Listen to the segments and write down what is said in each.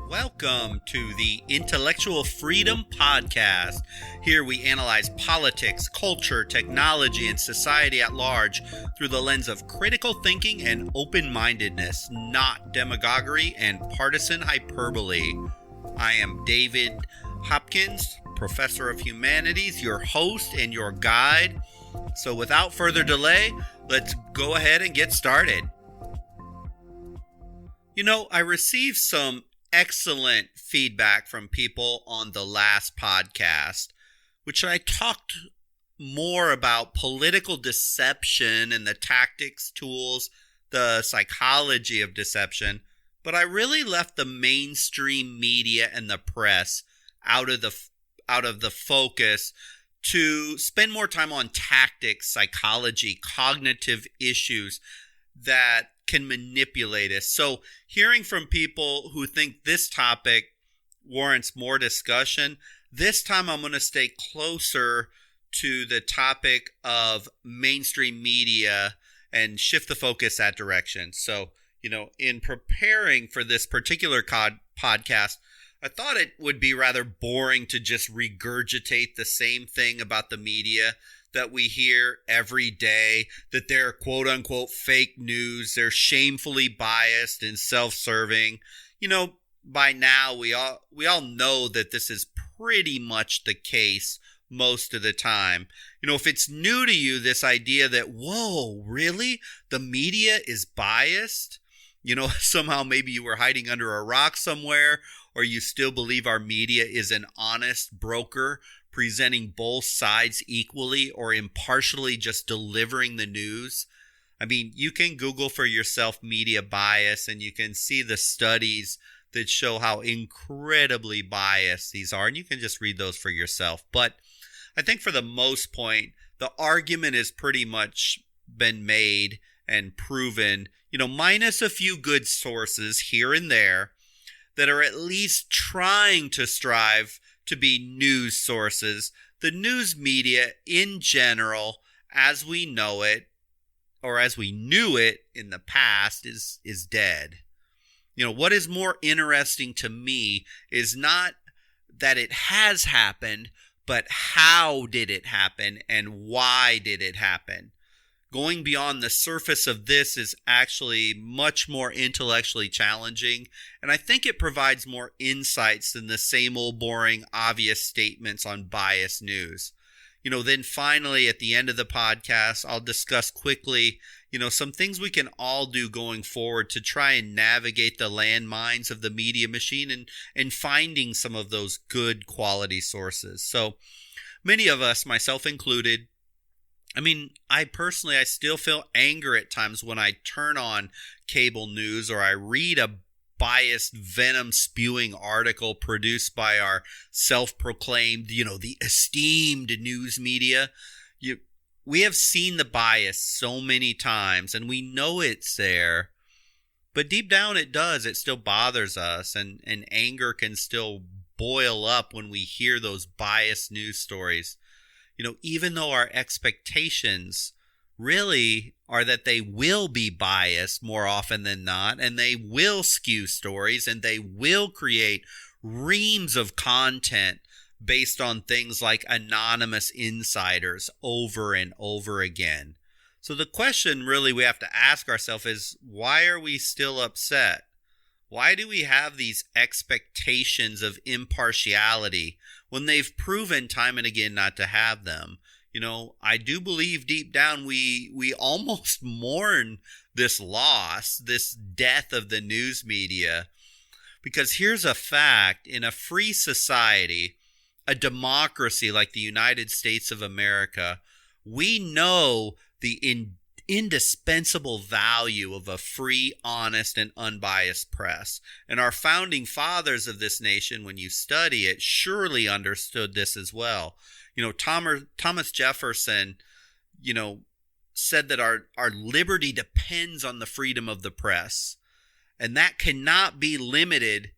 Welcome to the Intellectual Freedom Podcast. Here we analyze politics, culture, technology, and society at large through the lens of critical thinking and open-mindedness, not demagoguery and partisan hyperbole. I am David Hopkins, Professor of Humanities, your host and your guide. So without further delay, let's go ahead and get started. You know, I received some excellent feedback from people on the last podcast, which I talked more about political deception and the tactics, tools, the psychology of deception, but I really left the mainstream media and the press out of the focus to spend more time on tactics, psychology, cognitive issues that can manipulate us. So hearing from people who think this topic warrants more discussion, this time I'm going to stay closer to the topic of mainstream media and shift the focus that direction. So, you know, in preparing for this particular podcast, I thought it would be rather boring to just regurgitate the same thing about the media that we hear every day, that they're quote-unquote fake news, they're shamefully biased and self-serving. You know, by now we all know that this is pretty much the case most of the time. You know, if it's new to you, this idea that, whoa, really? The media is biased? You know, somehow maybe you were hiding under a rock somewhere, or you still believe our media is an honest broker presenting both sides equally or impartially just delivering the news. I mean, you can Google for yourself media bias and you can see the studies that show how incredibly biased these are, and you can just read those for yourself. But I think for the most point, the argument has pretty much been made and proven, you know, minus a few good sources here and there that are at least trying to strive to be news sources. The news media in general, as we know it, or as we knew it in the past, is dead. You know, what is more interesting to me is not that it has happened, but how did it happen and why did it happen? Going beyond the surface of this is actually much more intellectually challenging, and I think it provides more insights than the same old boring, obvious statements on biased news. You know, then finally at the end of the podcast, I'll discuss quickly, you know, some things we can all do going forward to try and navigate the landmines of the media machine and finding some of those good quality sources. So many of us, myself included, I mean, I still feel anger at times when I turn on cable news or I read a biased, venom-spewing article produced by our self-proclaimed, you know, the esteemed news media. We have seen the bias so many times and we know it's there, but deep down it does. It still bothers us, and anger can still boil up when we hear those biased news stories. You know, even though our expectations really are that they will be biased more often than not, and they will skew stories, and they will create reams of content based on things like anonymous insiders over and over again. So the question really we have to ask ourselves is, why are we still upset? Why do we have these expectations of impartiality when they've proven time and again not to have them? You know, I do believe deep down we almost mourn this loss, this death of the news media, because here's a fact: in a free society, a democracy like the United States of America, we know the indispensable value of a free, honest, and unbiased press. And our founding fathers of this nation, when you study it, surely understood this as well. You know, Thomas Jefferson, you know, said that our liberty depends on the freedom of the press, and that cannot be limited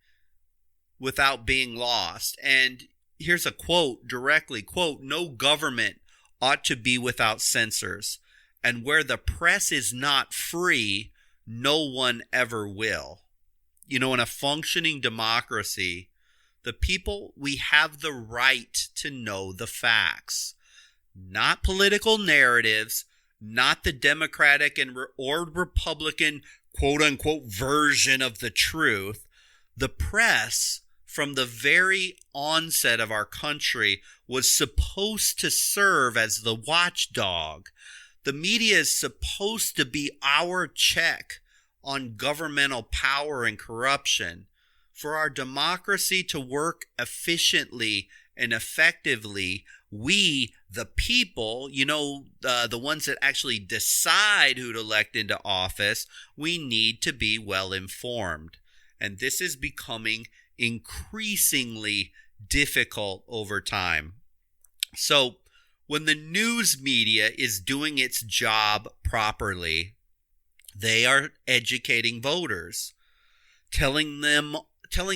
without being lost. And here's a quote directly, quote, "No government ought to be without censors. And where the press is not free, no one ever will." In a functioning democracy, the people, we have the right to know the facts, not political narratives, not the Democratic or Republican quote unquote version of the truth. The press, from the very onset of our country, was supposed to serve as the watchdog. The media is supposed to be our check on governmental power and corruption. For our democracy to work efficiently and effectively, we, the people, the ones that actually decide who to elect into office, we need to be well informed. And this is becoming increasingly difficult over time. So when the news media is doing its job properly, they are educating voters, telling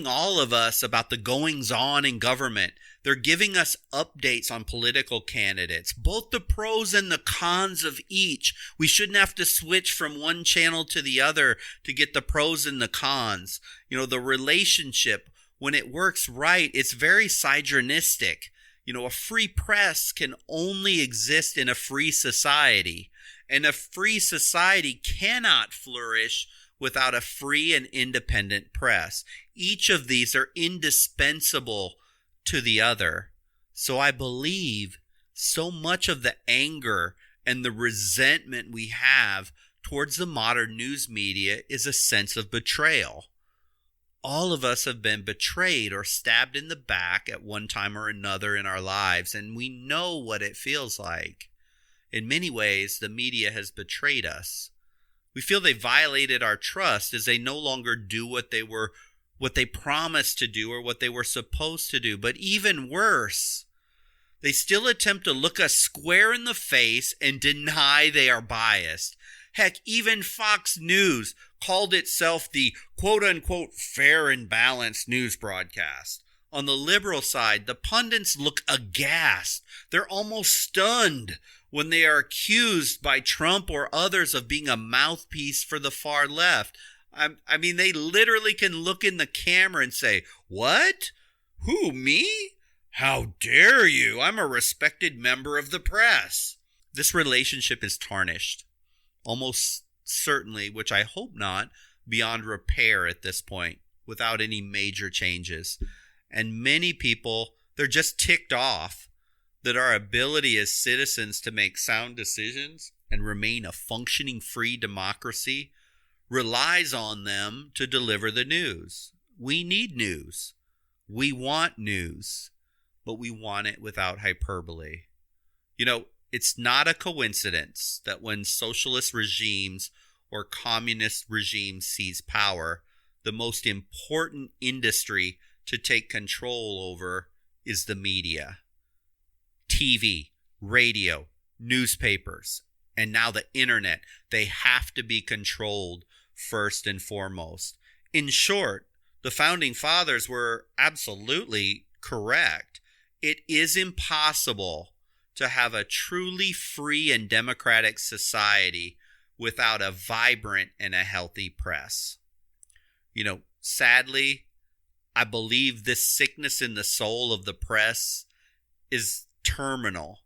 all of us about the goings-on in government. They're giving us updates on political candidates, both the pros and the cons of each. We shouldn't have to switch from one channel to the other to get the pros and the cons. The relationship, when it works right, it's very synergistic. A free press can only exist in a free society, and a free society cannot flourish without a free and independent press. Each of these are indispensable to the other. So I believe so much of the anger and the resentment we have towards the modern news media is a sense of betrayal. All of us have been betrayed or stabbed in the back at one time or another in our lives, and we know what it feels like. In many ways, the media has betrayed us. We feel they violated our trust as they no longer do what they promised to do or what they were supposed to do. But even worse, they still attempt to look us square in the face and deny they are biased. Heck, even Fox News called itself the quote-unquote fair and balanced news broadcast. On the liberal side, the pundits look aghast. They're almost stunned when they are accused by Trump or others of being a mouthpiece for the far left. I mean, they literally can look in the camera and say, "What? Who, me? How dare you? I'm a respected member of the press." This relationship is tarnished, almost certainly, which I hope not, beyond repair at this point, without any major changes. And many people, they're just ticked off that our ability as citizens to make sound decisions and remain a functioning free democracy relies on them to deliver the news. We need news. We want news, but we want it without hyperbole. It's not a coincidence that when socialist regimes or communist regimes seize power, the most important industry to take control over is the media. TV, radio, newspapers, and now the internet, they have to be controlled first and foremost. In short, the founding fathers were absolutely correct. It is impossible to have a truly free and democratic society without a vibrant and a healthy press. Sadly, I believe this sickness in the soul of the press is terminal.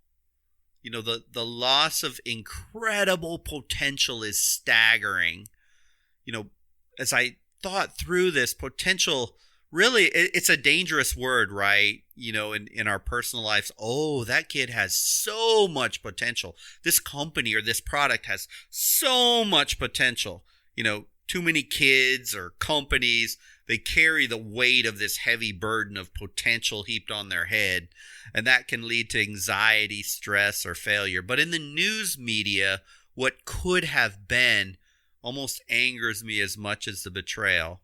The loss of incredible potential is staggering. As I thought through this potential, really, it's a dangerous word, right? In our personal lives. Oh, that kid has so much potential. This company or this product has so much potential. Too many kids or companies, they carry the weight of this heavy burden of potential heaped on their head. And that can lead to anxiety, stress, or failure. But in the news media, what could have been almost angers me as much as the betrayal.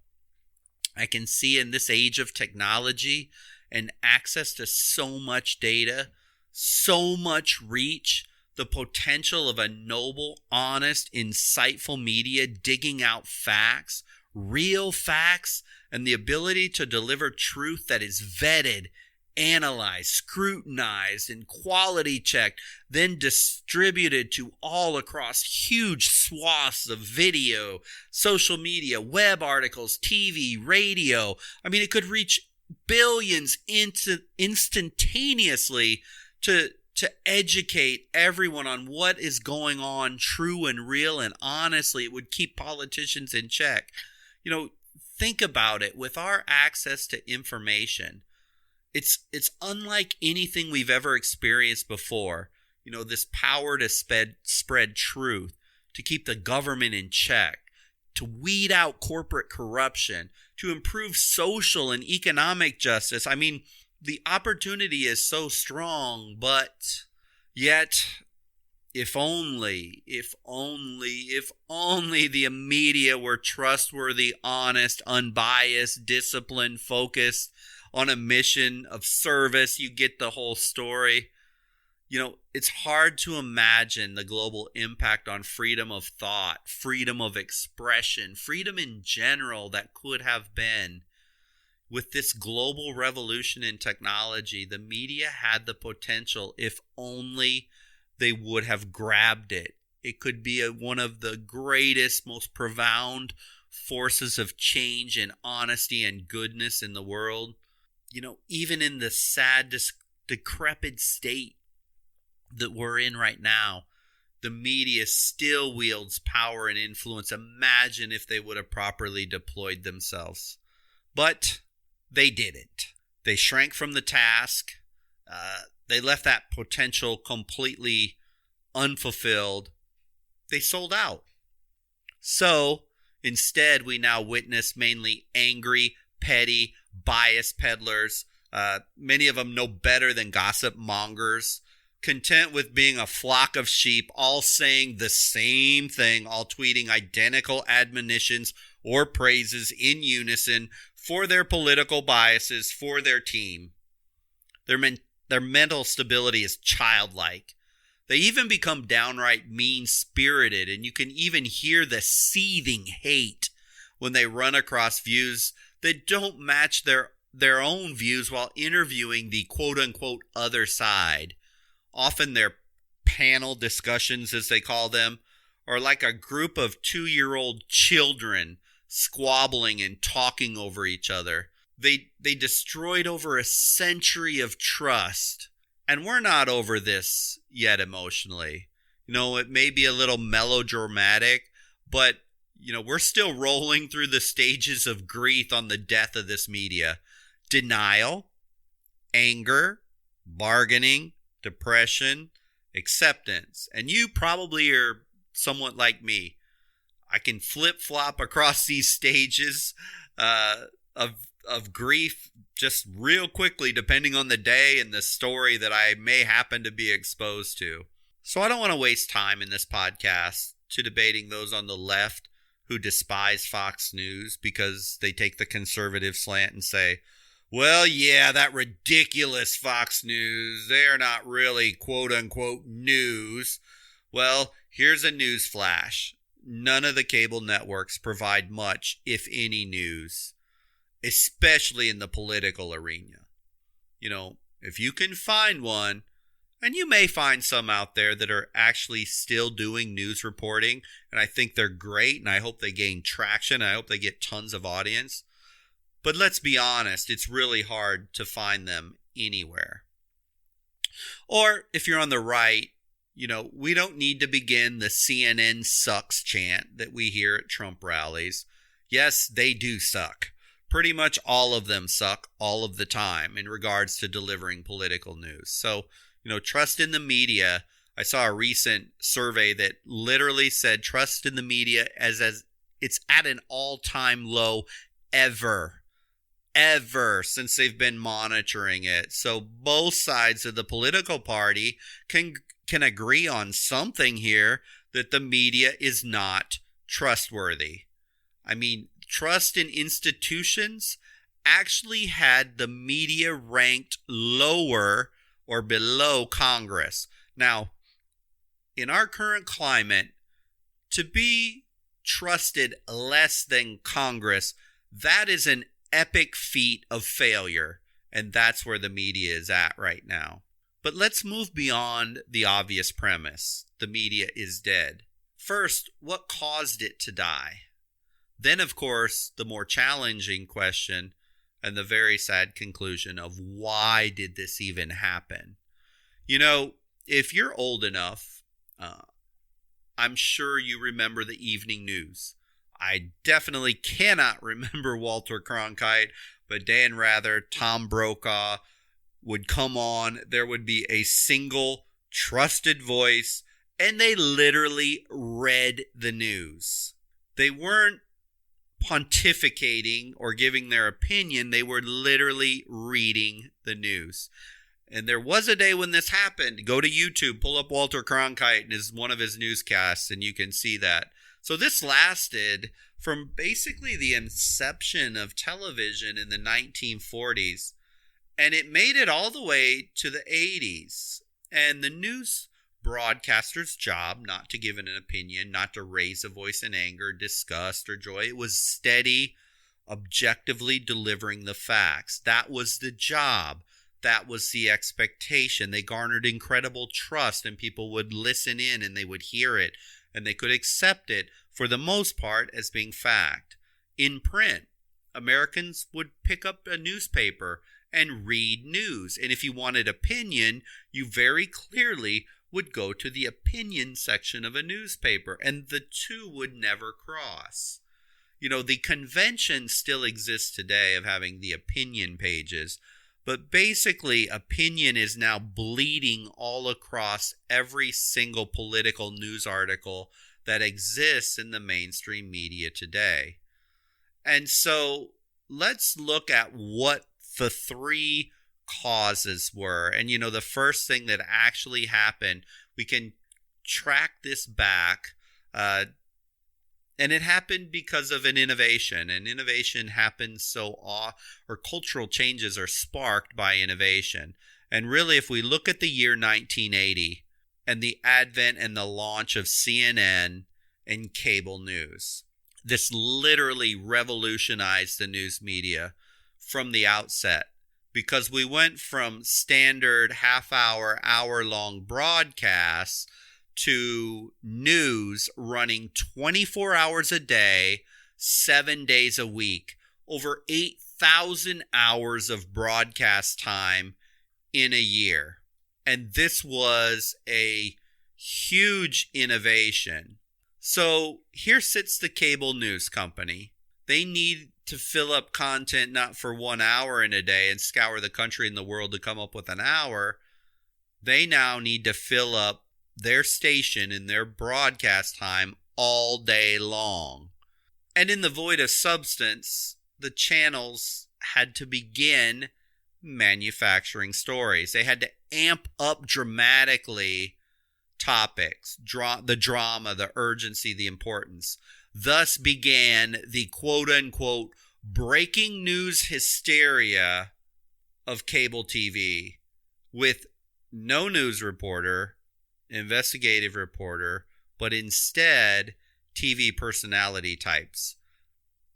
I can see in this age of technology and access to so much data, so much reach, the potential of a noble, honest, insightful media digging out facts, real facts, and the ability to deliver truth that is vetted analyzed, scrutinized, and quality checked, then distributed to all across huge swaths of video, social media, web articles, TV, radio. I mean, it could reach billions instantaneously to educate everyone on what is going on, true and real, and honestly, it would keep politicians in check. Think about it. With our access to information, it's unlike anything we've ever experienced before. This power to spread truth, to keep the government in check, to weed out corporate corruption, to improve social and economic justice. I mean, the opportunity is so strong, but yet, if only the media were trustworthy, honest, unbiased, disciplined, focused on a mission of service, you get the whole story. It's hard to imagine the global impact on freedom of thought, freedom of expression, freedom in general that could have been. With this global revolution in technology, the media had the potential, if only they would have grabbed it. It could be one of the greatest, most profound forces of change and honesty and goodness in the world. Even in the sad, decrepit state that we're in right now, the media still wields power and influence. Imagine if they would have properly deployed themselves. But they didn't. They shrank from the task. They left that potential completely unfulfilled. They sold out. So instead, we now witness mainly angry, petty, biased peddlers. Many of them no better than gossip mongers, content with being a flock of sheep, all saying the same thing, all tweeting identical admonitions or praises in unison for their political biases, for their team. Their mental stability is childlike. They even become downright mean-spirited, and you can even hear the seething hate when they run across views that don't match their own views while interviewing the quote-unquote other side. Often their panel discussions, as they call them, are like a group of 2-year-old children squabbling and talking over each other. They destroyed over a century of trust. And we're not over this yet emotionally. It may be a little melodramatic, but, we're still rolling through the stages of grief on the death of this media. Denial, anger, bargaining, depression, acceptance. And you probably are somewhat like me. I can flip-flop across these stages of grief just real quickly, depending on the day and the story that I may happen to be exposed to. So I don't want to waste time in this podcast to debating those on the left who despise Fox News because they take the conservative slant and say, well, yeah, that ridiculous Fox News, they're not really quote-unquote news. Well, here's a news flash. None of the cable networks provide much, if any, news, especially in the political arena. If you can find one, and you may find some out there that are actually still doing news reporting, and I think they're great, and I hope they gain traction. I hope they get tons of audience. But let's be honest, it's really hard to find them anywhere. Or if you're on the right, we don't need to begin the CNN sucks chant that we hear at Trump rallies. Yes, they do suck. Pretty much all of them suck all of the time in regards to delivering political news. So, trust in the media. I saw a recent survey that literally said trust in the media as it's at an all-time low ever since they've been monitoring it. So both sides of the political party can agree on something here, that the media is not trustworthy. I mean, trust in institutions actually had the media ranked lower or below Congress. Now, in our current climate, to be trusted less than Congress, that is an epic feat of failure. And that's where the media is at right now. But let's move beyond the obvious premise. The media is dead. First, what caused it to die? Then, of course, the more challenging question and the very sad conclusion of why did this even happen? You know, if you're old enough, I'm sure you remember the evening news. I definitely cannot remember Walter Cronkite, but Dan Rather, Tom Brokaw would come on. There would be a single trusted voice, and they literally read the news. They weren't pontificating or giving their opinion. They were literally reading the news. And there was a day when this happened. Go to YouTube, pull up Walter Cronkite and one of his newscasts, and you can see that. So this lasted from basically the inception of television in the 1940s, and it made it all the way to the 80s. And the news broadcaster's job, not to give an opinion, not to raise a voice in anger, disgust, or joy. It was steady, objectively delivering the facts. That was the job. That was the expectation. They garnered incredible trust, and people would listen in and they would hear it, and they could accept it for the most part as being fact. In print, Americans would pick up a newspaper and read news. And if you wanted opinion, you very clearly would go to the opinion section of a newspaper, and the two would never cross. You know, the convention still exists today of having the opinion pages, but basically opinion is now bleeding all across every single political news article that exists in the mainstream media today. And so let's look at what the three causes were. And you know, the first thing that actually happened, we can track this back, and it happened because of an innovation. And innovation happens or cultural changes are sparked by innovation. And really, if we look at the year 1980 and the advent and the launch of CNN and cable news, this literally revolutionized the news media from the outset, because we went from standard half-hour, hour-long broadcasts to news running 24 hours a day, 7 days a week, over 8,000 hours of broadcast time in a year. And this was a huge innovation. So here sits the cable news company. They need to fill up content not for 1 hour in a day and scour the country and the world to come up with an hour. They now need to fill up their station and their broadcast time all day long. And in the void of substance, the channels had to begin manufacturing stories. They had to amp up dramatically topics, the drama, the urgency, the importance. Thus began the quote-unquote breaking news hysteria of cable TV, with no news reporter, investigative reporter, but instead TV personality types.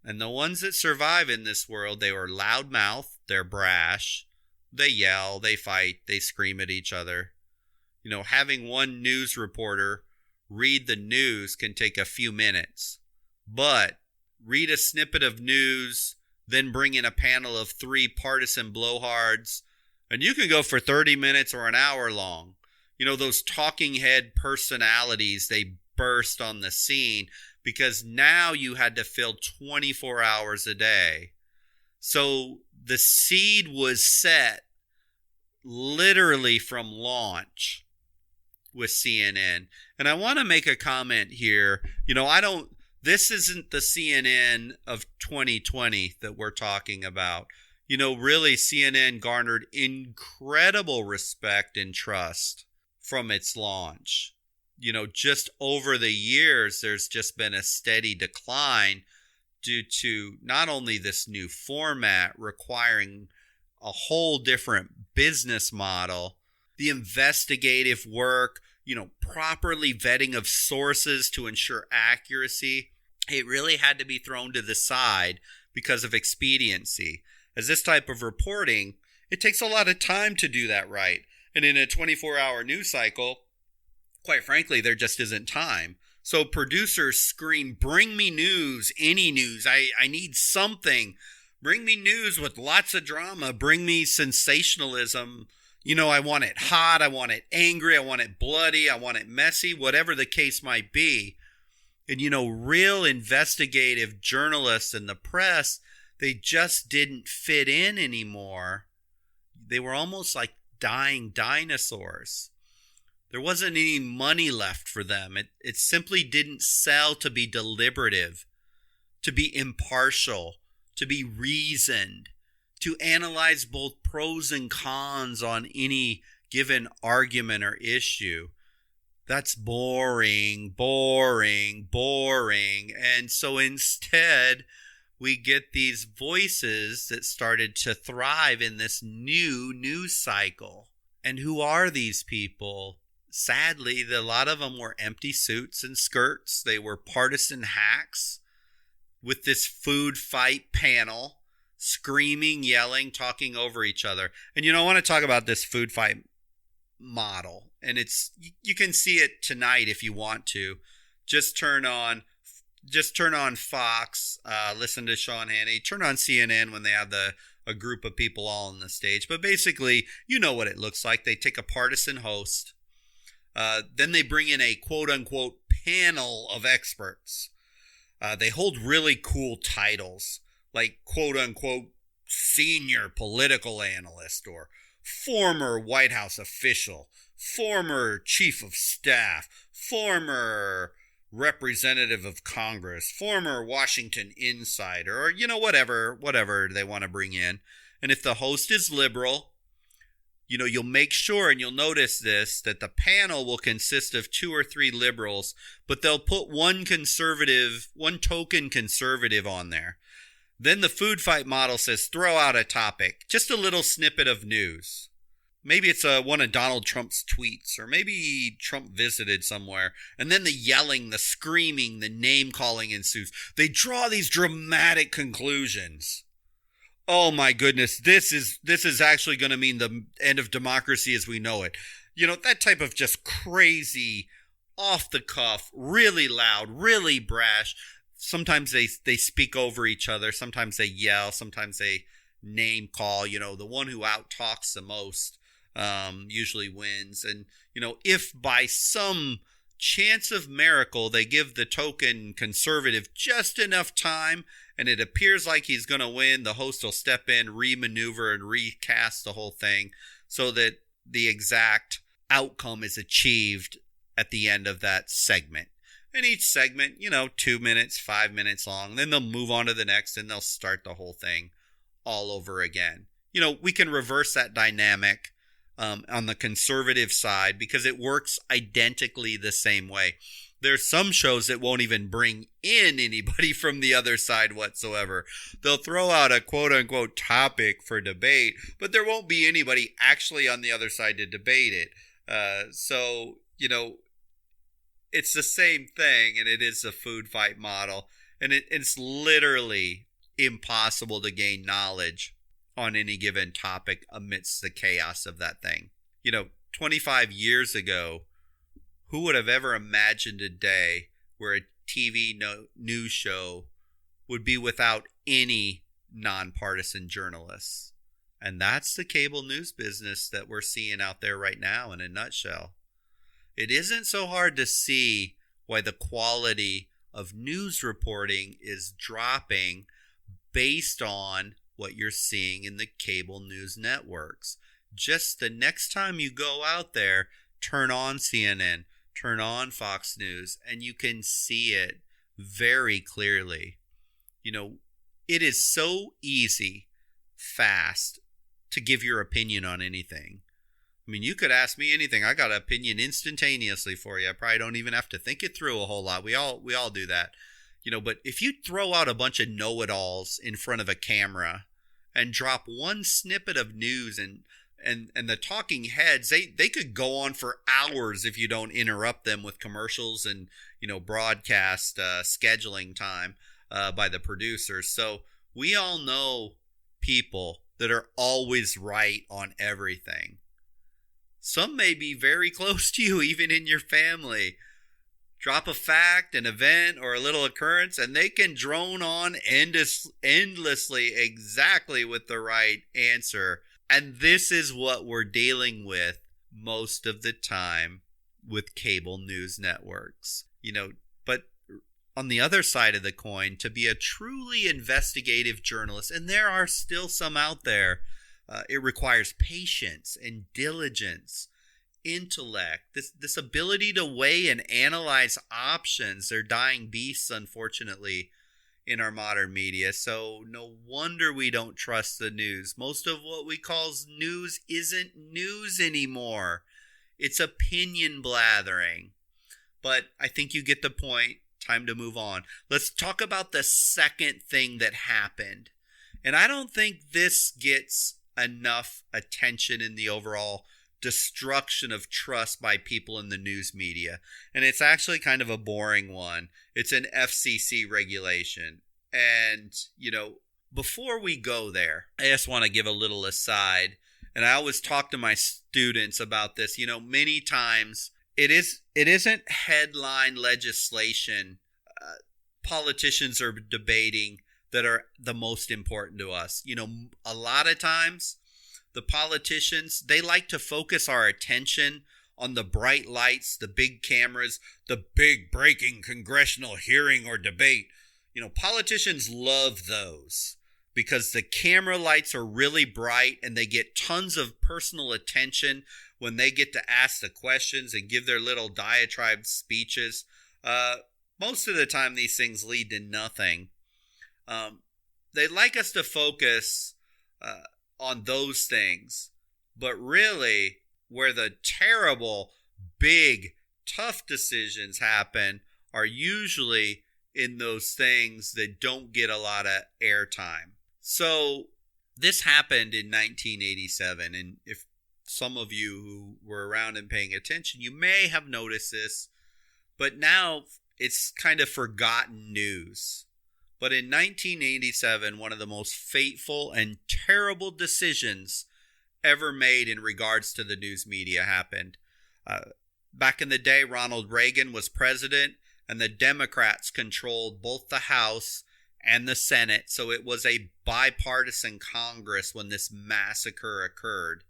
And the ones that survive in this world, they were loudmouth, they're brash, they yell, they fight, they scream at each other. You know, having one news reporter read the news can take a few minutes. But read a snippet of news, then bring in a panel of 3 partisan blowhards, and you can go for 30 minutes or an hour long. You know, those talking head personalities, they burst on the scene because now you had to fill 24 hours a day. So the seed was set literally from launch with CNN. And I want to make a comment here. You know, this isn't the CNN of 2020 that we're talking about. You know, really, CNN garnered incredible respect and trust from its launch. You know, just over the years, there's just been a steady decline due to not only this new format requiring a whole different business model, the investigative work, you know, properly vetting of sources to ensure accuracy. It really had to be thrown to the side because of expediency, as this type of reporting, It takes a lot of time to do that right. And in a 24-hour news cycle, quite frankly, there just isn't time. So producers scream, bring me news, any news. I need something. Bring me news with lots of drama. Bring me sensationalism. I want it hot. I want it angry. I want it bloody. I want it messy, whatever the case might be. And, real investigative journalists and the press, they just didn't fit in anymore. They were almost like dying dinosaurs. There wasn't any money left for them. It simply didn't sell to be deliberative, to be impartial, to be reasoned, to analyze both pros and cons on any given argument or issue. That's boring. And so instead, we get these voices that started to thrive in this new news cycle. And who are these people? Sadly, a lot of them were empty suits and skirts. They were partisan hacks with this food fight panel, screaming, yelling, talking over each other. And I want to talk about this food fight model. And you can see it tonight if you want to. Just turn on Fox, listen to Sean Hannity, turn on CNN when they have a group of people all on the stage. But basically, you know what it looks like. They take a partisan host. Then they bring in a quote-unquote panel of experts. They hold really cool titles like quote-unquote senior political analyst or former White House official, former chief of staff, former representative of Congress, former Washington insider, or, whatever they want to bring in. And if the host is liberal, you'll make sure, and you'll notice this, that the panel will consist of 2 or 3 liberals, but they'll put one token conservative on there. Then the food fight model says, throw out a topic, just a little snippet of news. Maybe it's one of Donald Trump's tweets, or maybe Trump visited somewhere. And then the yelling, the screaming, the name calling ensues. They draw these dramatic conclusions. Oh my goodness, this is actually going to mean the end of democracy as we know it. That type of just crazy, off the cuff, really loud, really brash. Sometimes they speak over each other. Sometimes they yell. Sometimes they name call. The one who out talks the most usually wins. And, if by some chance of miracle they give the token conservative just enough time and it appears like he's going to win, the host will step in, remaneuver, and recast the whole thing so that the exact outcome is achieved at the end of that segment. And each segment, 2 minutes, 5 minutes long. Then they'll move on to the next and they'll start the whole thing all over again. We can reverse that dynamic on the conservative side because it works identically the same way. There's some shows that won't even bring in anybody from the other side whatsoever. They'll throw out a quote-unquote topic for debate, but there won't be anybody actually on the other side to debate it. So, it's the same thing, and it is a food fight model. And it's literally impossible to gain knowledge on any given topic amidst the chaos of that thing. 25 years ago, who would have ever imagined a day where a TV news show would be without any nonpartisan journalists? And that's the cable news business that we're seeing out there right now in a nutshell. It isn't so hard to see why the quality of news reporting is dropping based on what you're seeing in the cable news networks. Just the next time you go out there, turn on CNN, turn on Fox News, and you can see it very clearly. It is so easy, fast, to give your opinion on anything. You could ask me anything. I got an opinion instantaneously for you. I probably don't even have to think it through a whole lot. We all do that. But if you throw out a bunch of know-it-alls in front of a camera and drop one snippet of news and the talking heads, they could go on for hours if you don't interrupt them with commercials and, broadcast scheduling time by the producers. So we all know people that are always right on everything. Some may be very close to you, even in your family. Drop a fact, an event, or a little occurrence, and they can drone on endlessly exactly with the right answer. And this is what we're dealing with most of the time with cable news networks. But on the other side of the coin, to be a truly investigative journalist, and there are still some out there, it requires patience and diligence, intellect, this ability to weigh and analyze options. They're dying beasts, unfortunately, in our modern media. So no wonder we don't trust the news. Most of what we call news isn't news anymore. It's opinion blathering. But I think you get the point. Time to move on. Let's talk about the second thing that happened. And I don't think this gets enough attention in the overall destruction of trust by people in the news media. And it's actually kind of a boring one. It's an FCC regulation. And, before we go there, I just want to give a little aside. And I always talk to my students about this. Many times it isn't headline legislation politicians are debating that are the most important to us. A lot of times the politicians, they like to focus our attention on the bright lights, the big cameras, the big breaking congressional hearing or debate. Politicians love those because the camera lights are really bright and they get tons of personal attention when they get to ask the questions and give their little diatribe speeches. Most of the time, these things lead to nothing. They'd like us to focus on those things. But really, where the terrible, big, tough decisions happen are usually in those things that don't get a lot of airtime. So this happened in 1987. And if some of you who were around and paying attention, you may have noticed this. But now it's kind of forgotten news. But in 1987, one of the most fateful and terrible decisions ever made in regards to the news media happened. Back in the day, Ronald Reagan was president, and the Democrats controlled both the House and the Senate. So it was a bipartisan Congress when this massacre occurred.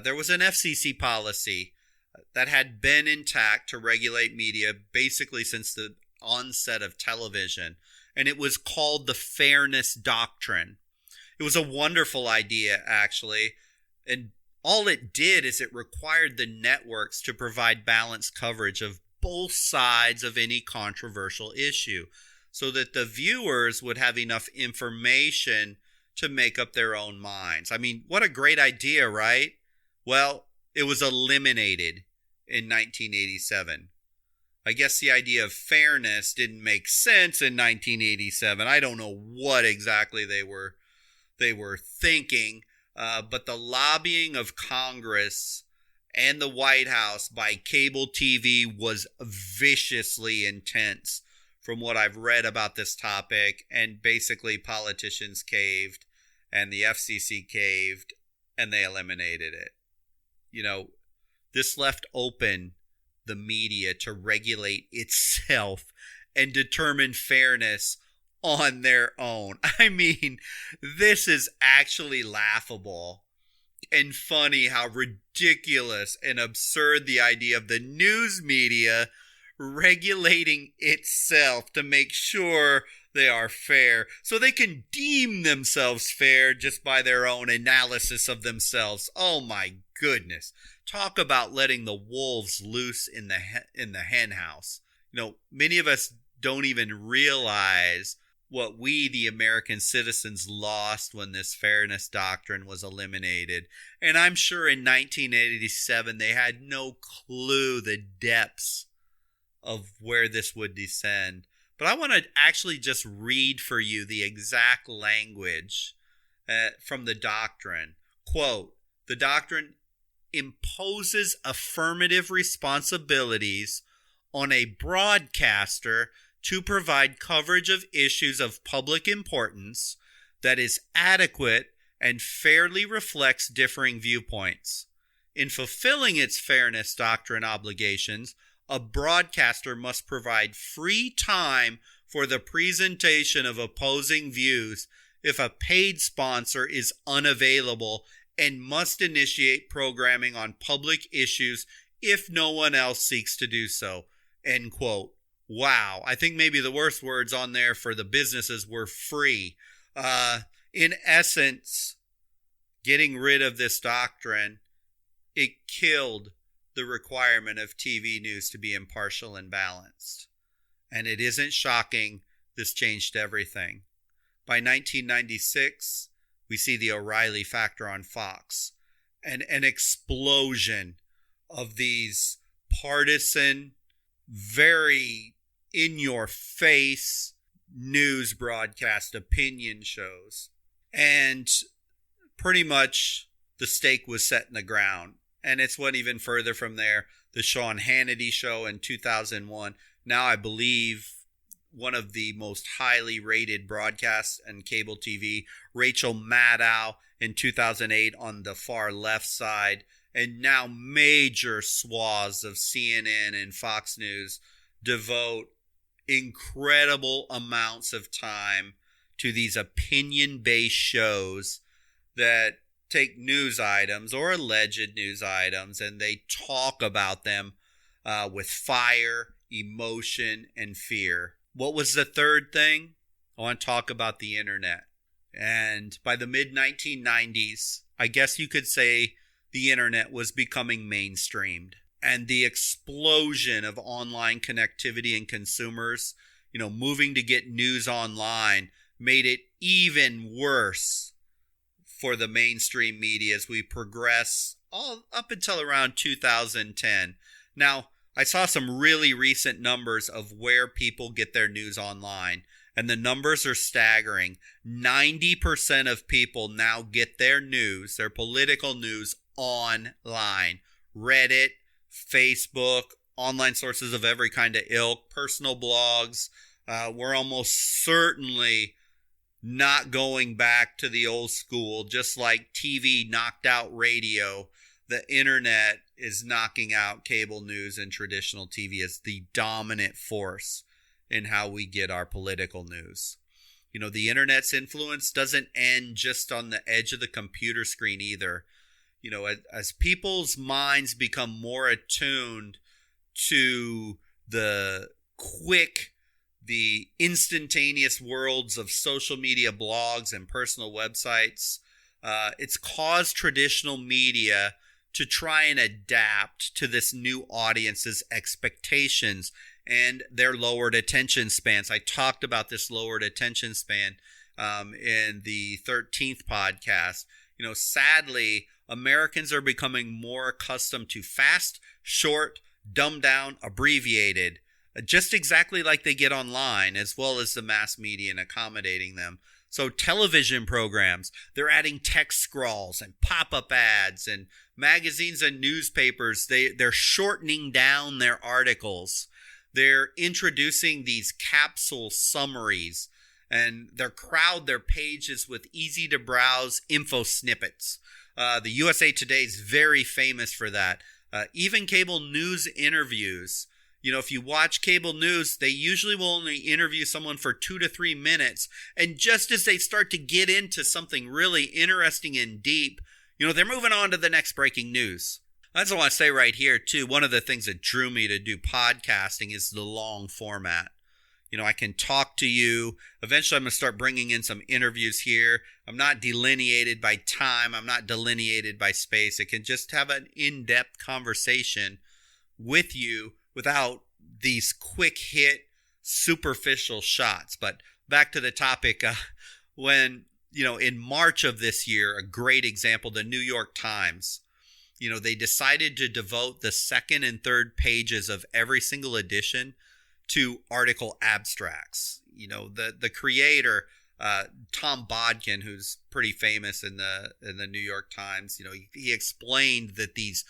There was an FCC policy that had been intact to regulate media basically since the onset of television. And it was called the Fairness Doctrine. It was a wonderful idea, actually. And all it did is it required the networks to provide balanced coverage of both sides of any controversial issue so that the viewers would have enough information to make up their own minds. I mean, what a great idea, right? Well, it was eliminated in 1987. I guess the idea of fairness didn't make sense in 1987. I don't know what exactly they were thinking, but the lobbying of Congress and the White House by cable TV was viciously intense from what I've read about this topic. And basically politicians caved and the FCC caved and they eliminated it. This left open the media to regulate itself and determine fairness on their own. I mean, this is actually laughable and funny how ridiculous and absurd the idea of the news media regulating itself to make sure they are fair, so they can deem themselves fair just by their own analysis of themselves. Oh my goodness. Talk about letting the wolves loose in the hen house. Many of us don't even realize what we, the American citizens, lost when this fairness doctrine was eliminated. And I'm sure in 1987 they had no clue the depths of where this would descend. But I want to actually just read for you the exact language from the doctrine. Quote, the doctrine imposes affirmative responsibilities on a broadcaster to provide coverage of issues of public importance that is adequate and fairly reflects differing viewpoints. In fulfilling its fairness doctrine obligations, a broadcaster must provide free time for the presentation of opposing views if a paid sponsor is unavailable, and must initiate programming on public issues if no one else seeks to do so. End quote. Wow. I think maybe the worst words on there for the businesses were free. In essence, getting rid of this doctrine, it killed the requirement of TV news to be impartial and balanced. And it isn't shocking, this changed everything. By 1996, we see the O'Reilly factor on Fox, and an explosion of these partisan, very in-your-face news broadcast opinion shows. And pretty much the stake was set in the ground. And it's went even further from there. The Sean Hannity show in 2001. Now I believe one of the most highly rated broadcasts and cable TV. Rachel Maddow in 2008 on the far left side. And now major swaths of CNN and Fox News devote incredible amounts of time to these opinion-based shows that take news items or alleged news items, and they talk about them with fire, emotion, and fear. What was the third thing? I want to talk about the internet. And by the mid-1990s, I guess you could say the internet was becoming mainstreamed. And the explosion of online connectivity and consumers, moving to get news online, made it even worse for the mainstream media as we progress all up until around 2010. Now, I saw some really recent numbers of where people get their news online, and the numbers are staggering. 90% of people now get their news, their political news, online. Reddit, Facebook, online sources of every kind of ilk, personal blogs. We're almost certainly not going back to the old school. Just like TV knocked out radio, the internet is knocking out cable news and traditional TV as the dominant force in how we get our political news. The internet's influence doesn't end just on the edge of the computer screen either. As people's minds become more attuned to the instantaneous worlds of social media blogs and personal websites, it's caused traditional media to try and adapt to this new audience's expectations and their lowered attention spans. I talked about this lowered attention span in the 13th podcast. Sadly, Americans are becoming more accustomed to fast, short, dumbed down, abbreviated, just exactly like they get online, as well as the mass media and accommodating them. So television programs, they're adding text scrolls and pop-up ads, and magazines and newspapers, they're shortening down their articles. They're introducing these capsule summaries, and they're crowd their pages with easy-to-browse info snippets. The USA Today is very famous for that. Even cable news interviews. If you watch cable news, they usually will only interview someone for 2 to 3 minutes. And just as they start to get into something really interesting and deep, they're moving on to the next breaking news. I just want to say right here, too, one of the things that drew me to do podcasting is the long format. I can talk to you. Eventually, I'm going to start bringing in some interviews here. I'm not delineated by time. I'm not delineated by space. I can just have an in-depth conversation with you without these quick hit, superficial shots. But back to the topic, when, in March of this year, a great example, the New York Times, they decided to devote the second and third pages of every single edition to article abstracts. The creator, Tom Bodkin, who's pretty famous in the New York Times, he explained that these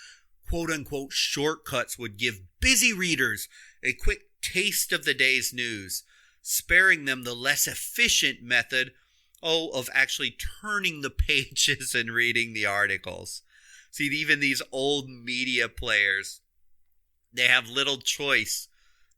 quote-unquote shortcuts would give busy readers a quick taste of the day's news, sparing them the less efficient method of actually turning the pages and reading the articles. See, even these old media players, they have little choice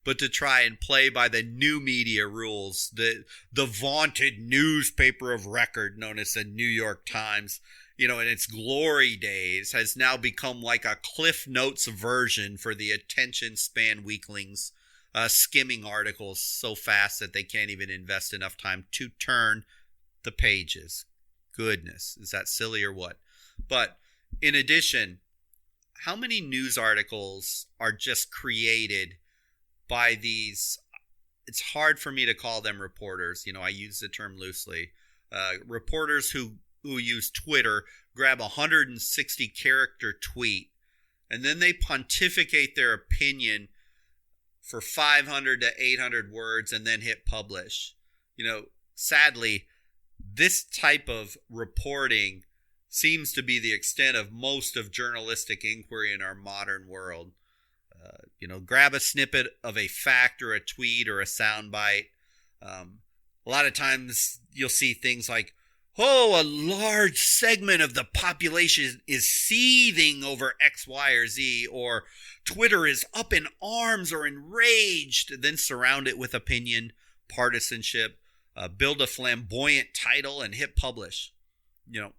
but to try and play by the new media rules. The vaunted newspaper of record known as the New York Times, in its glory days, has now become like a Cliff Notes version for the attention span weaklings, skimming articles so fast that they can't even invest enough time to turn the pages. Goodness, is that silly or what? But in addition, how many news articles are just created by these, it's hard for me to call them reporters. I use the term loosely. Reporters who use Twitter grab a 160 character tweet and then they pontificate their opinion for 500 to 800 words and then hit publish. Sadly, this type of reporting seems to be the extent of most of journalistic inquiry in our modern world. Grab a snippet of a fact or a tweet or a soundbite. A lot of times you'll see things like, a large segment of the population is seething over X, Y, or Z, or Twitter is up in arms or enraged. Then surround it with opinion, partisanship, build a flamboyant title, and hit publish.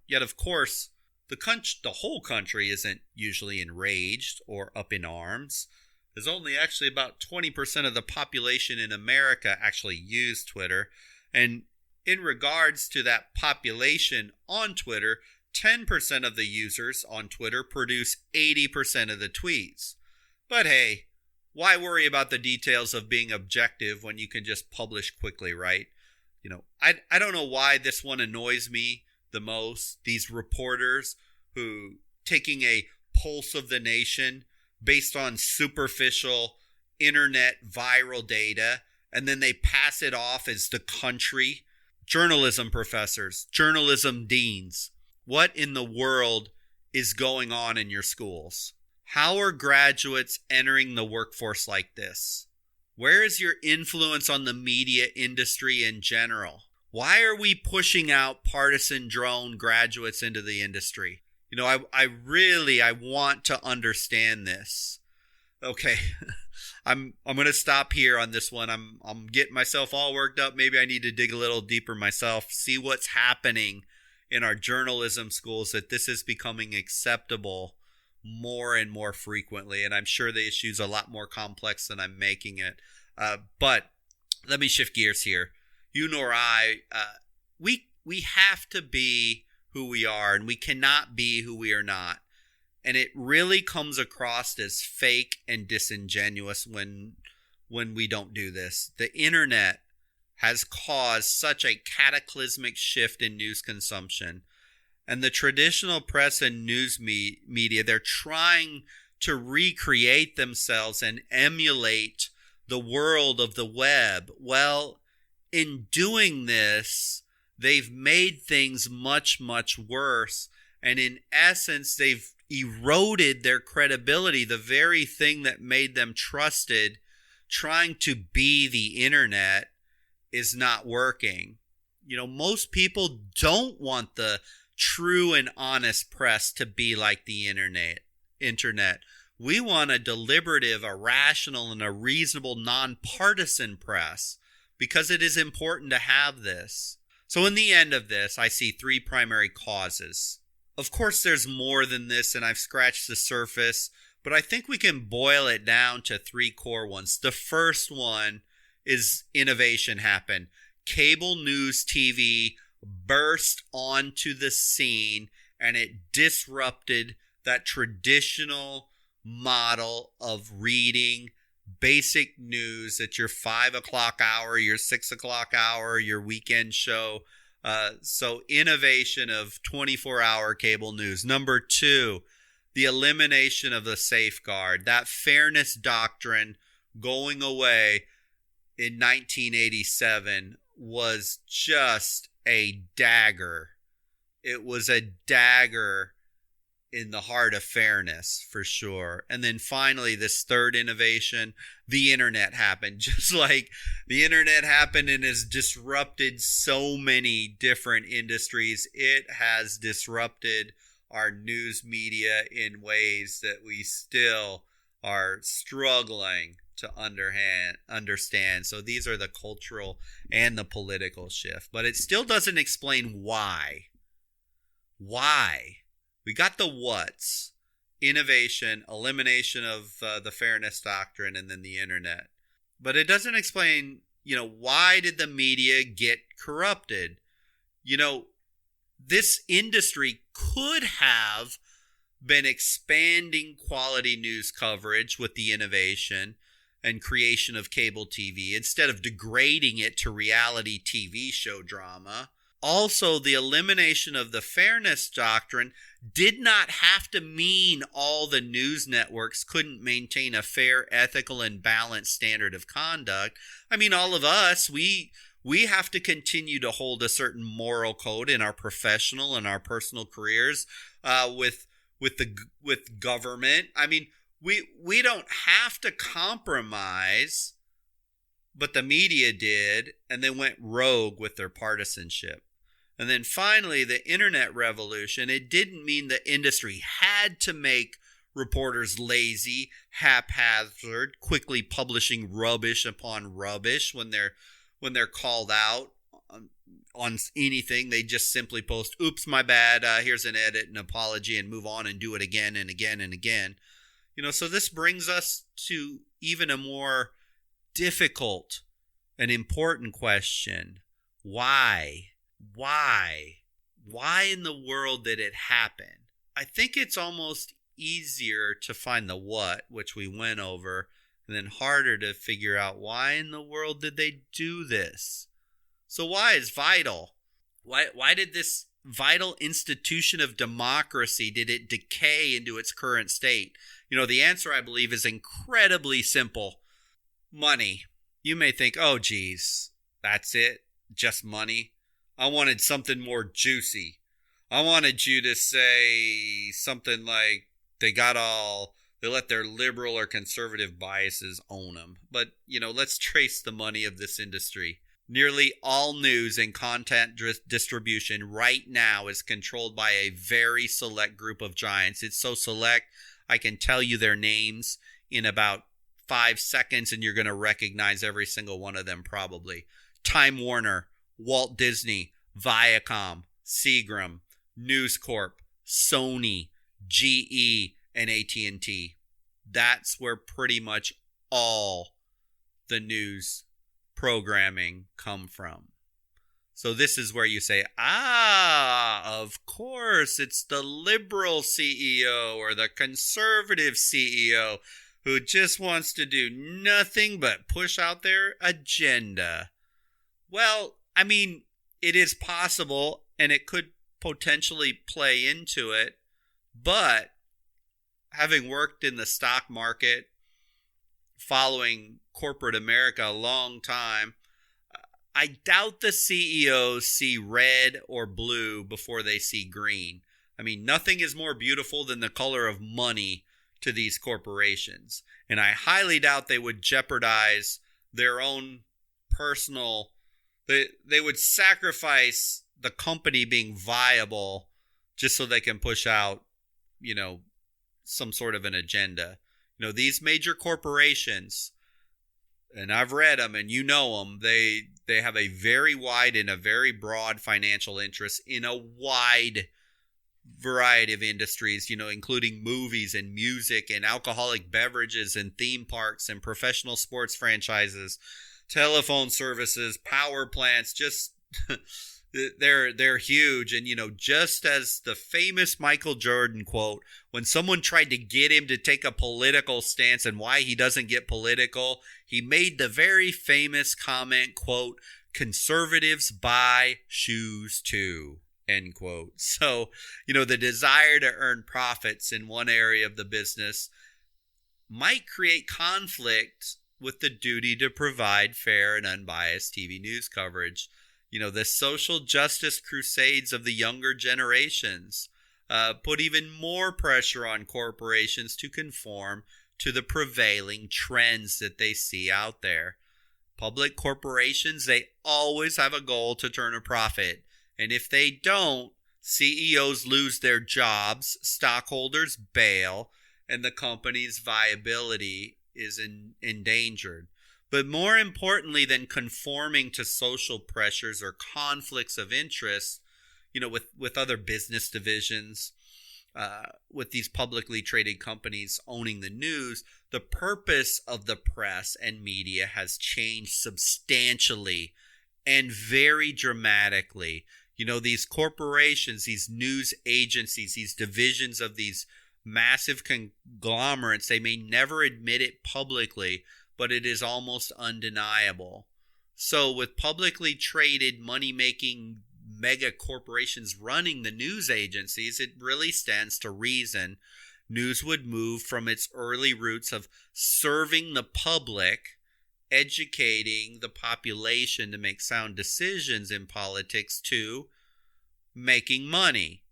Yet of course, the whole country isn't usually enraged or up in arms. There's only actually about 20% of the population in America actually use Twitter. And in regards to that population on Twitter, 10% of the users on Twitter produce 80% of the tweets. But hey, why worry about the details of being objective when you can just publish quickly, right? I don't know why this one annoys me the most. These reporters who taking a pulse of the nation based on superficial internet viral data, and then they pass it off as the country. Journalism professors, journalism deans, what in the world is going on in your schools? How are graduates entering the workforce like this? Where is your influence on the media industry in general? Why are we pushing out partisan drone graduates into the industry? I want to understand this. Okay, I'm going to stop here on this one. I'm getting myself all worked up. Maybe I need to dig a little deeper myself, see what's happening in our journalism schools, that this is becoming acceptable more and more frequently. And I'm sure the issue's a lot more complex than I'm making it. But let me shift gears here. You nor I, we have to be who we are, and we cannot be who we are not. And it really comes across as fake and disingenuous when we don't do this. The internet has caused such a cataclysmic shift in news consumption. And the traditional press and news media, they're trying to recreate themselves and emulate the world of the web. Well, in doing this, they've made things much, much worse. And in essence, they've eroded their credibility, the very thing that made them trusted. Trying to be the internet is not working. Most people don't want the true and honest press to be like the internet. We want a deliberative, a rational, and a reasonable, nonpartisan press because it is important to have this. So in the end of this, I see three primary causes. Of course, there's more than this, and I've scratched the surface, but I think we can boil it down to three core ones. The first one is innovation happened. Cable news TV burst onto the scene, and it disrupted that traditional model of reading basic news at your 5 o'clock hour, your 6 o'clock hour, your weekend show. So innovation of 24-hour cable news. Number two, the elimination of the safeguard. That fairness doctrine going away in 1987 was just a dagger. It was a dagger in the heart of fairness, for sure. And then finally, this third innovation, the internet happened. Just like the internet happened and has disrupted so many different industries, it has disrupted our news media in ways that we still are struggling to understand. So these are the cultural and the political shift. But it still doesn't explain why. Why? We got the what's: innovation, elimination of the fairness doctrine, and then the internet. But it doesn't explain, why did the media get corrupted? This industry could have been expanding quality news coverage with the innovation and creation of cable TV instead of degrading it to reality TV show drama. Also, the elimination of the fairness doctrine did not have to mean all the news networks couldn't maintain a fair, ethical, and balanced standard of conduct. I mean, all of us, we have to continue to hold a certain moral code in our professional and our personal careers with government. I mean, we don't have to compromise, but the media did, and they went rogue with their partisanship. And then finally, the internet revolution, it didn't mean the industry had to make reporters lazy, haphazard, quickly publishing rubbish upon rubbish when they're called out on anything. They just simply post, oops, my bad, here's an edit, an apology, and move on and do it again and again and again. So this brings us to even a more difficult and important question. Why? Why in the world did it happen? I think it's almost easier to find the what, which we went over, and then harder to figure out why in the world did they do this. So why is vital? Why did this vital institution of democracy, did it decay into its current state? The answer, I believe, is incredibly simple. Money. You may think, oh, geez, that's it? Just money? I wanted something more juicy. I wanted you to say something like they let their liberal or conservative biases own them. But, let's trace the money of this industry. Nearly all news and content distribution right now is controlled by a very select group of giants. It's so select, I can tell you their names in about 5 seconds, and you're going to recognize every single one of them probably. Time Warner, Walt Disney, Viacom, Seagram, News Corp, Sony, GE, and AT&T. That's where pretty much all the news programming come from. So this is where you say, of course, it's the liberal CEO or the conservative CEO who just wants to do nothing but push out their agenda. Well, I mean, it is possible, and it could potentially play into it, but having worked in the stock market, following corporate America a long time, I doubt the CEOs see red or blue before they see green. I mean, nothing is more beautiful than the color of money to these corporations. And I highly doubt they would jeopardize their own personal... They would sacrifice the company being viable just so they can push out, some sort of an agenda. These major corporations, and I've read them and them, they have a very wide and a very broad financial interest in a wide variety of industries, including movies and music and alcoholic beverages and theme parks and professional sports franchises, telephone services, power plants, just they're huge. And just as the famous Michael Jordan quote, when someone tried to get him to take a political stance and why he doesn't get political, he made the very famous comment, quote, "Conservatives buy shoes too," end quote. So, the desire to earn profits in one area of the business might create conflict with the duty to provide fair and unbiased TV news coverage. The social justice crusades of the younger generations, put even more pressure on corporations to conform to the prevailing trends that they see out there. Public corporations, they always have a goal to turn a profit. And if they don't, CEOs lose their jobs, stockholders bail, and the company's viability is endangered. But more importantly than conforming to social pressures or conflicts of interest, with other business divisions, with these publicly traded companies owning the news, the purpose of the press and media has changed substantially and very dramatically. These corporations, these news agencies, these divisions of these massive conglomerates, they may never admit it publicly, but it is almost undeniable. So with publicly traded money-making mega corporations running the news agencies, it really stands to reason news would move from its early roots of serving the public, educating the population to make sound decisions in politics, to making money.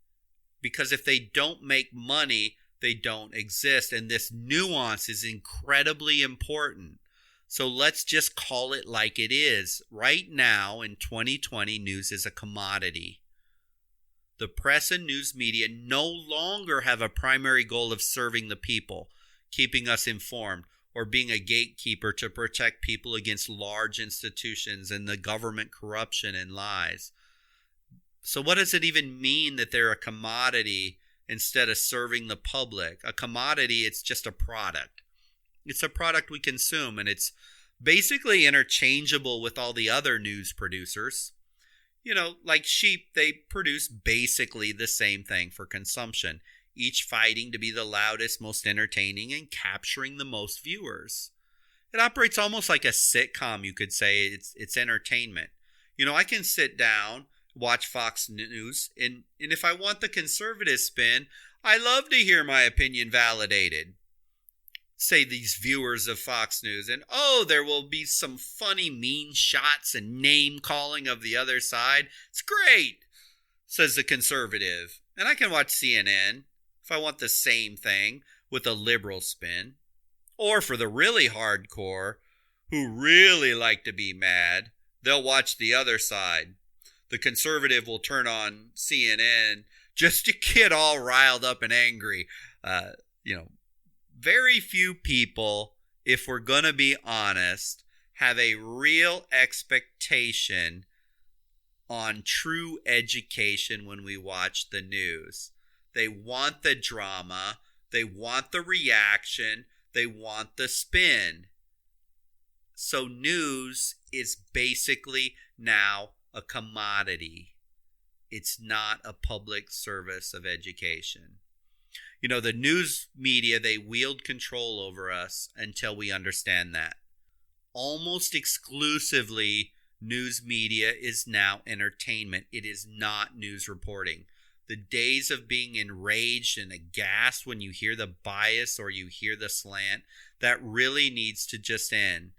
Because if they don't make money, they don't exist. And this nuance is incredibly important. So let's just call it like it is. Right now in 2020, news is a commodity. The press and news media no longer have a primary goal of serving the people, keeping us informed, or being a gatekeeper to protect people against large institutions and the government corruption and lies. So what does it even mean that they're a commodity instead of serving the public? A commodity, it's just a product. It's a product we consume, and it's basically interchangeable with all the other news producers. Like sheep, they produce basically the same thing for consumption, each fighting to be the loudest, most entertaining, and capturing the most viewers. It operates almost like a sitcom, you could say. It's entertainment. I can sit down, watch Fox News, and if I want the conservative spin, I love to hear my opinion validated. Say these viewers of Fox News, and there will be some funny mean shots and name calling of the other side. It's great, says the conservative. And I can watch CNN if I want the same thing with a liberal spin. Or for the really hardcore who really like to be mad, they'll watch the other side. The conservative will turn on CNN just to get all riled up and angry. Very few people, if we're going to be honest, have a real expectation on true education when we watch the news. They want the drama, they want the reaction, they want the spin. So news is basically now a commodity. It's not a public service of education. The news media, they wield control over us until we understand that. Almost exclusively, news media is now entertainment. It is not news reporting. The days of being enraged and aghast when you hear the bias or you hear the slant, that really needs to just end.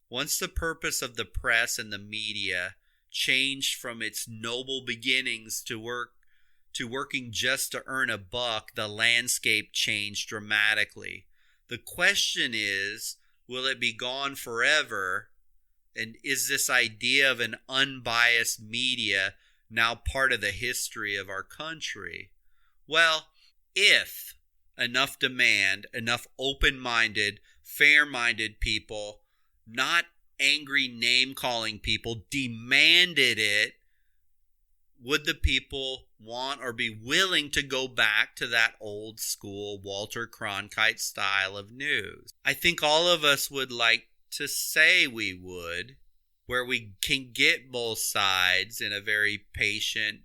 Once the purpose of the press and the media changed from its noble beginnings to working just to earn a buck, the landscape changed dramatically. The question is, will it be gone forever? And is this idea of an unbiased media now part of the history of our country? Well, if enough demand, enough open-minded, fair-minded people, not angry name-calling people, demanded it, would the people want or be willing to go back to that old school Walter Cronkite style of news? I think all of us would like to say we would, where we can get both sides in a very patient,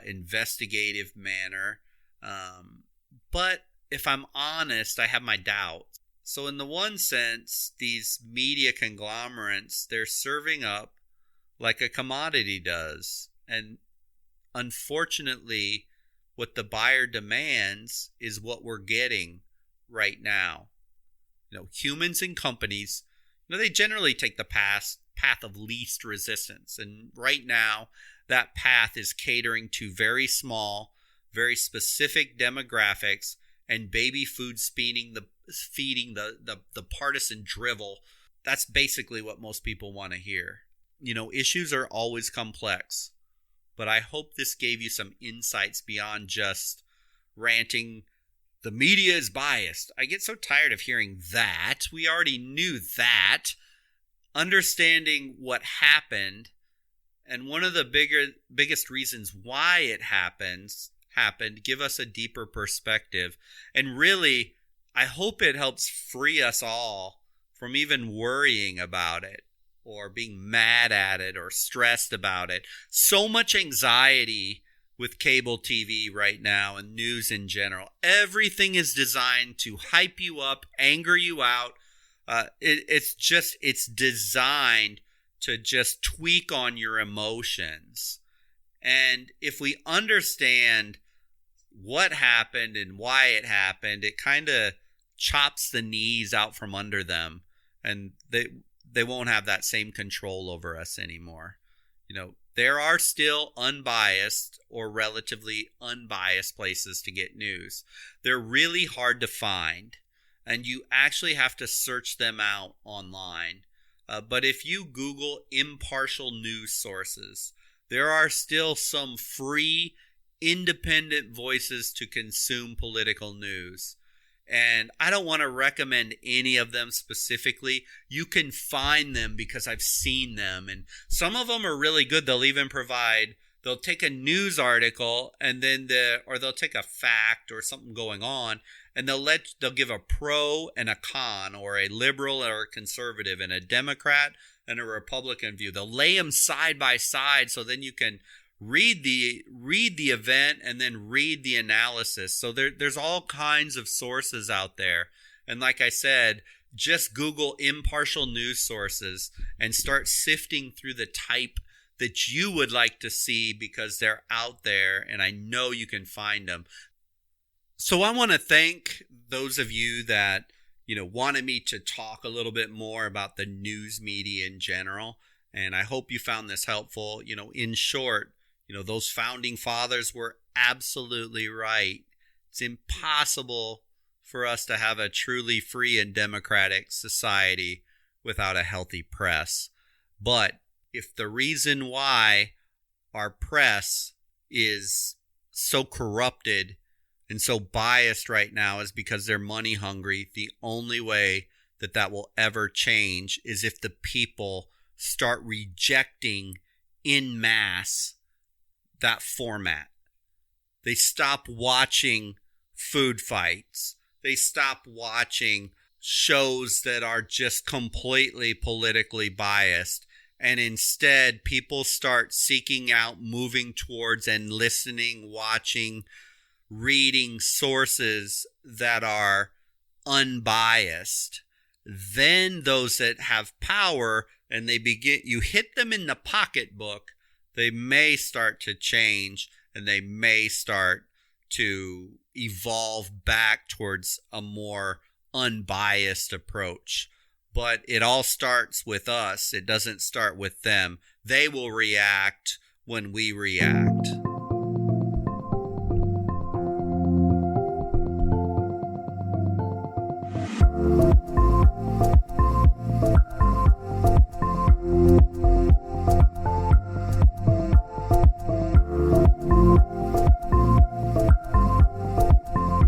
investigative manner. But if I'm honest, I have my doubts. So in the one sense, these media conglomerates, they're serving up like a commodity does. And unfortunately, what the buyer demands is what we're getting right now. Humans and companies, they generally take the path of least resistance. And right now, that path is catering to very small, very specific demographics, and baby food feeding the partisan drivel. That's basically what most people want to hear. Issues are always complex, but I hope this gave you some insights beyond just ranting, the media is biased. I get so tired of hearing that. We already knew that. Understanding what happened, and one of the biggest reasons why it happened, give us a deeper perspective. And really, I hope it helps free us all from even worrying about it or being mad at it or stressed about it. So much anxiety with cable TV right now and news in general. Everything is designed to hype you up, anger you out. It's designed to just tweak on your emotions. And if we understand what happened and why it happened, it kind of chops the knees out from under them, and they won't have that same control over us anymore. There are still unbiased or relatively unbiased places to get news. They're really hard to find, and you actually have to search them out online. But if you Google impartial news sources, there are still some free, independent voices to consume political news. And I don't want to recommend any of them specifically. You can find them because I've seen them. And some of them are really good. They'll take a news article and then they'll take a fact or something going on, and they'll give a pro and a con, or a liberal or a conservative, and a Democrat and a Republican view. They'll lay them side by side, so then you can read the event and then read the analysis. So there's all kinds of sources out there. And like I said, just Google impartial news sources and start sifting through the type that you would like to see, because they're out there and I know you can find them. So I want to thank those of you that, wanted me to talk a little bit more about the news media in general. And I hope you found this helpful. In short, those founding fathers were absolutely right. It's impossible for us to have a truly free and democratic society without a healthy press. But if the reason why our press is so corrupted and so biased right now is because they're money hungry, the only way that will ever change is if the people start rejecting en masse that format. They stop watching food fights. They stop watching shows that are just completely politically biased. And instead, people start seeking out, moving towards, and listening, watching, reading sources that are unbiased. Then those that have power, and you hit them in the pocketbook, they may start to change, and they may start to evolve back towards a more unbiased approach. But it all starts with us. It doesn't start with them. They will react when we react.